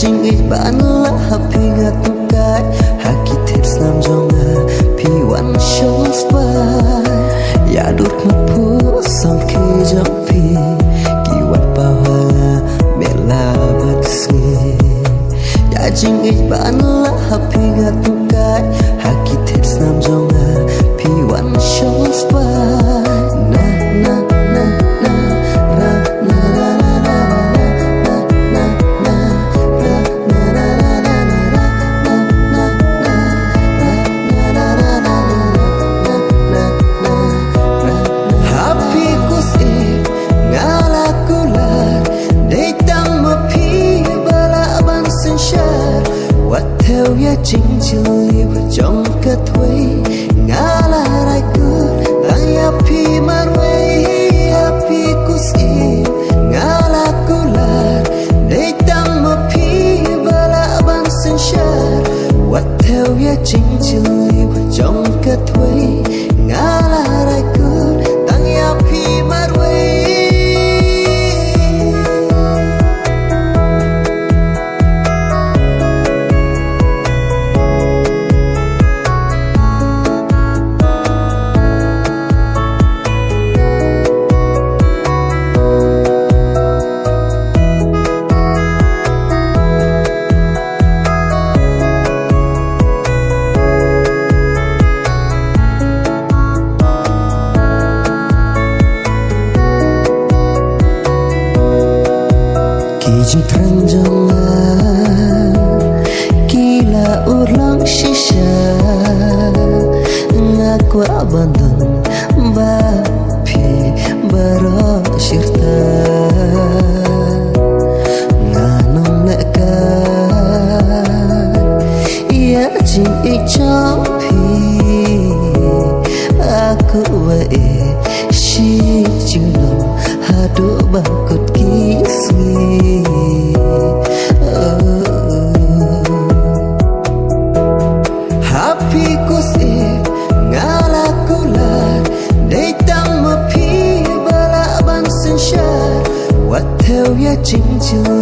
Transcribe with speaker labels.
Speaker 1: jing ich ban la happy nga tu kai haki thet sam jonga pi wan show spy ya dur ma pu sam ki jam pi ki wat pa wala bela bat se ya jing ich ban la happy nga tu kai haki thet sam jonga pi wan show spy na na na na ra na na na chính chiều trong cất thuê ngã là đại cứ đang happy man way happy kusi ngã là cứ là để tăng một pi bala ban sinh share what theo ya chính chiều trong cất thuê ngã là đại cứ đang happy man way. Jing trăng trong kila ulang shisha ngaku abandon ba pi baro shirta nganong leka ya jing icham pi aku wae shi junong hadu bangkut kismi. Happy kusi ngala kulat để tăng một pi bala ban sinh share what theo ya chính chưa